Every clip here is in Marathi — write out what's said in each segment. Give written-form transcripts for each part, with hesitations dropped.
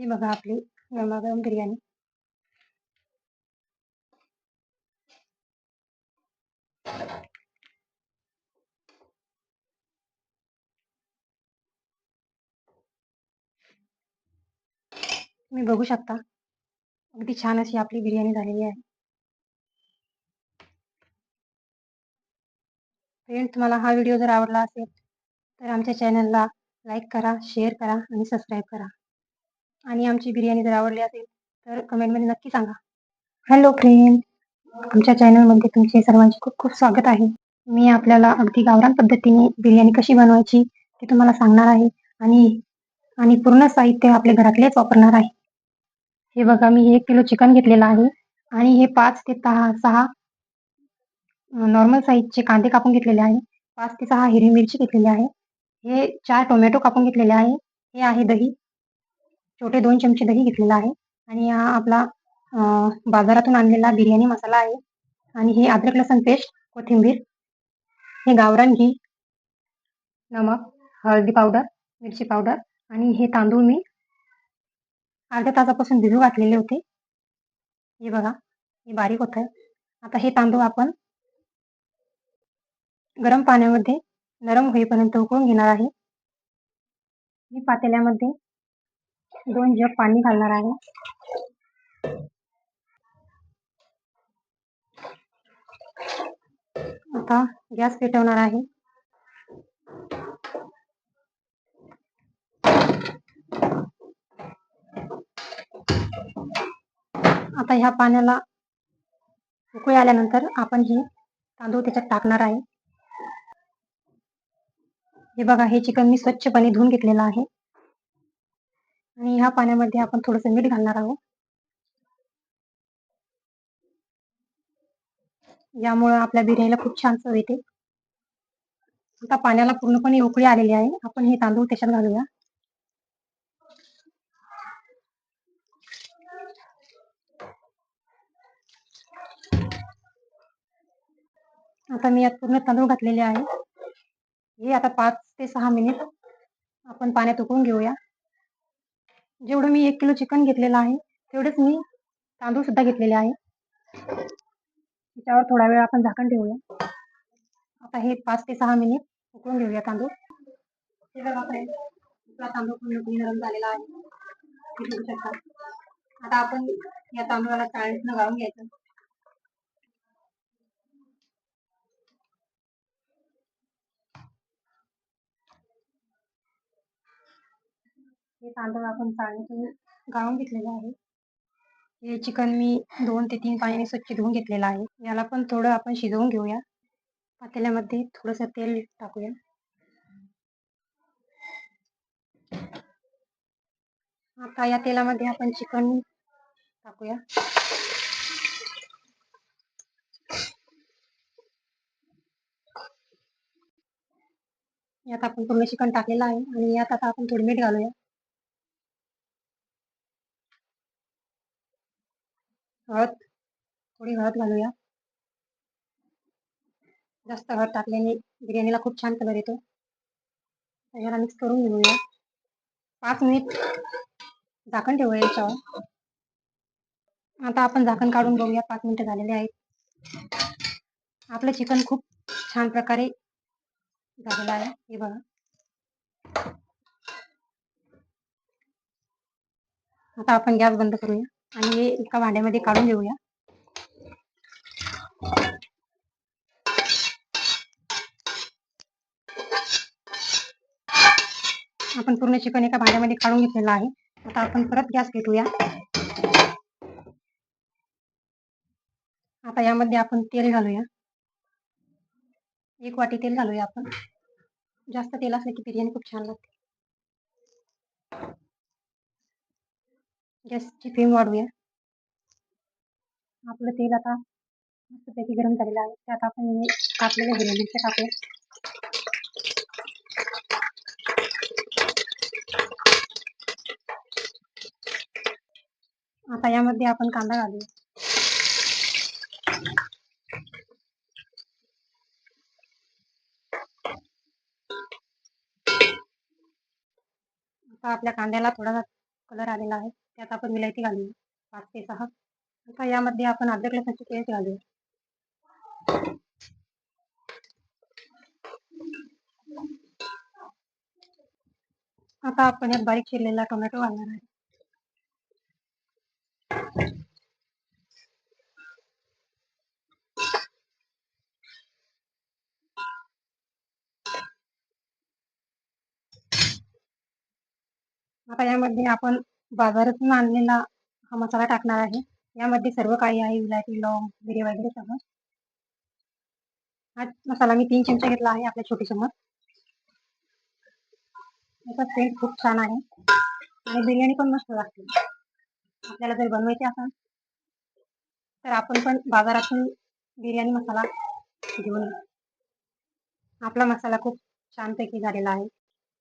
ही बघा आपली गरमागरम बिर्याणी. तुम्ही बघू शकता अगदी छान अशी आपली बिर्याणी झालेली आहे. फ्रेंड्स, तुम्हाला हा व्हिडिओ जर आवडला असेल तर आमच्या चॅनलला लाईक करा, शेअर करा आणि सबस्क्राईब करा. आणि आमची बिर्याणी जर आवडली असेल तर कमेंटमध्ये नक्की सांगा. हॅलो फ्रेंड, आमच्या चॅनलमध्ये तुमचे सर्वांचे खूप खूप स्वागत आहे. मी आपल्याला अगदी गावरान पद्धतीने बिर्याणी कशी बनवायची ते तुम्हाला सांगणार आहे. आणि आणि पूर्ण साहित्य आपल्या घरातलेच वापरणार आहे. हे बघा, मी 1 किलो चिकन घेतलेलं आहे आणि हे 5 ते 6 नॉर्मल साईजचे कांदे कापून घेतलेले आहे. 5 ते 6 हिरवी मिरची घेतलेली आहे. हे 4 टोमॅटो कापून घेतलेले आहे. हे आहे दही, छोटे 2 चमचे दही घेतलेला आहे. आणि हा आपला बाजारातून आणलेला बिर्याणी मसाला आहे. आणि हे अद्रक लसूण पेस्ट, कोथिंबीर, हे गावरान घी, नमक, हळदी पावडर, मिरची पावडर आणि हे तांदूळ मी अर्ध्या तासापासून भिजू घातलेले होते. हे बघा, हे बारीक होतं. आता हे तांदूळ आपण गरम पाण्यामध्ये नरम होईपर्यंत उकळून घेणार आहे. मी पातेल्यामध्ये 2 जग पाणी घालणार आहे. आता गॅस पेटवणार आहे. आता ह्या पाण्याला उकळी आल्यानंतर आपण हे तांदूळ त्याच्यात टाकणार आहे. हे बघा, हे चिकन मी स्वच्छपणे धुवून घेतलेलं आहे. आणि ह्या पाण्यामध्ये आपण थोडंसं मीठ घालणार आहोत. यामुळे आपल्या बिर्याणीला खूप छान चव येते. आता पाण्याला पूर्णपणे उकळी आलेली आहे. आपण हे तांदूळ त्याच्यात घालूया. आता मी यात पूर्ण तांदूळ घातलेले आहे. हे आता 5 ते 6 मिनिट आपण पाण्यात उकळून घेऊया. जेवढं मी 1 किलो चिकन घेतलेलं आहे तेवढेच मी तांदूळ सुद्धा घेतलेले आहे. त्याच्यावर थोडा वेळ आपण झाकण ठेवूया. आता हे 5 ते 6 मिनिट उकळून घेऊया तांदूळ. हे बघा फ्रेंड्स, आपला तांदूळ पूर्णपणे नरम झालेला आहे. हे बघू शकता. आता आपण या तांदूळाला चाळणीतनं गाळून घ्यायचं. हे तांदूळ आपण चाळणीतून गाळून घेतलेले आहे. हे चिकन मी 2 ते 3 पाण्याने स्वच्छ धुवून घेतलेलं आहे. याला पण थोडं आपण शिजवून घेऊया. पातेल्यामध्ये थोडंसं तेल टाकूया. आता या तेलामध्ये आपण चिकन टाकूया. यात आपण पूर्ण चिकन टाकलेलं आहे आणि यात आता आपण थोडी मीठ घालूया. थोडी हळद घालूया. जास्त हळद टाकल्याने बिर्याणीला खूप छान कलर येतो. याला मिक्स करून घेऊया. 5 मिनिट झाकण ठेवूया याच्यावर. आता आपण झाकण काढून बघूया. 5 मिनिटं झालेले आहेत. आपलं चिकन खूप छान प्रकारे झालेलं आहे. हे बघा. आता आपण गॅस बंद करूया आणि हे एका भांड्यामध्ये काढून घेऊया. आपण पूर्ण चिकन एका भांड्यामध्ये काढून घेतलेलं आहे. आता आपण परत गॅस पेटवूया. आता यामध्ये आपण तेल घालूया. 1 वाटी तेल घालूया आपण. जास्त तेल असलं की बिर्याणी खूप छान लागते. गॅसची फ्लेम वाढवूया. आपलं तेल आता मस्तपैकी गरम झालेलं आहे. त्यात आपण हे कापलेल्या हिरव्या मिरच्या टाकूया. आता यामध्ये आपण कांदा घालूया. आता आपल्या कांद्याला थोडा कलर आलेला आहे. त्यात आपण विलायची घालूया 5 ते 6. आता यामध्ये आपण अद्रक लसणाची पेस्ट घालूया. आता आपण यात बारीक चिरलेला टोमॅटो घालणार आहे. आता यामध्ये आपण बाजारातून आणलेला हा मसाला टाकणार आहे. यामध्ये सर्व काही आहे, विलायची, लवंग, मिरी वगैरे सगळं. हा मसाला मी 3 चमचे घेतला आहे, आपल्या छोटी चम्मच. याचा टेस्ट खूप छान आहे आणि बिर्याणी पण मस्त लागते. आपल्याला जर बनवायची असेल तर आपण पण बाजारातून बिर्याणी मसाला घेऊन येऊ. आपला मसाला खूप छानपैकी झालेला आहे.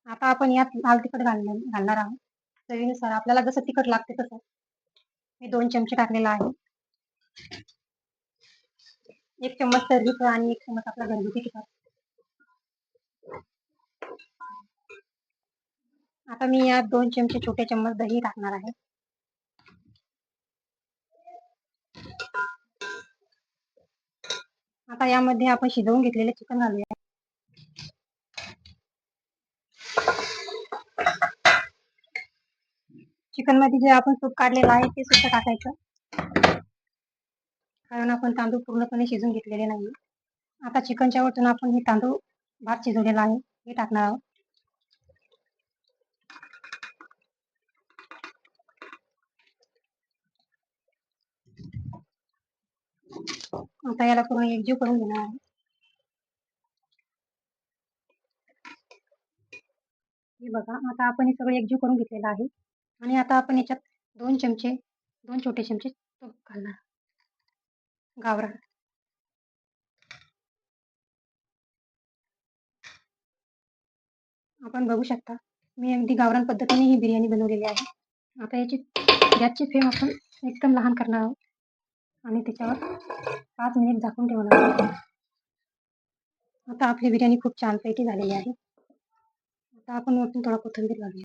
आता आपण यात लाल तिखट घालणार आहोत. चवीनुसार आपल्याला जसं तिखट लागते तसं. मी 2 चमचे टाकलेला आहे. 1 चम्मच तर्रीचं आणि 1 चम्मच आपला घरगुती तिखट. आता मी यात 2 चमचे छोटे चम्मच दही टाकणार आहे. आता यामध्ये आपण शिजवून घेतलेले चिकन घालूया. चिकन मध्ये जे आपण सूप काढलेलं आहे ते सुद्धा टाकायचं, कारण आपण तांदूळ पूर्णपणे शिजून घेतलेले नाही. आता चिकनच्या वरतून आपण हे तांदूळ भात शिजवलेला आहे हे टाकणार आहोत. आता याला पूर्ण एकजीव करून घेणार आहे. हे बघा, आता आपण हे सगळं एकजीव करून घेतलेलं आहे आणि आता आपण याच्यात 2 छोटे चमचे तूप घालणार. गावरान. आपण बघू शकता, मी अगदी गावरान पद्धतीने ही बिर्याणी बनवलेली आहे. आता याची गॅसची फ्लेम आपण एकदम लहान करणार आहोत आणि त्याच्यावर 5 मिनिट झाकून ठेवणार आहोत. आता आपली बिर्याणी खूप छानपैकी झालेली आहे. आता आपण वरतून थोडा कोथिंबीर घालूया.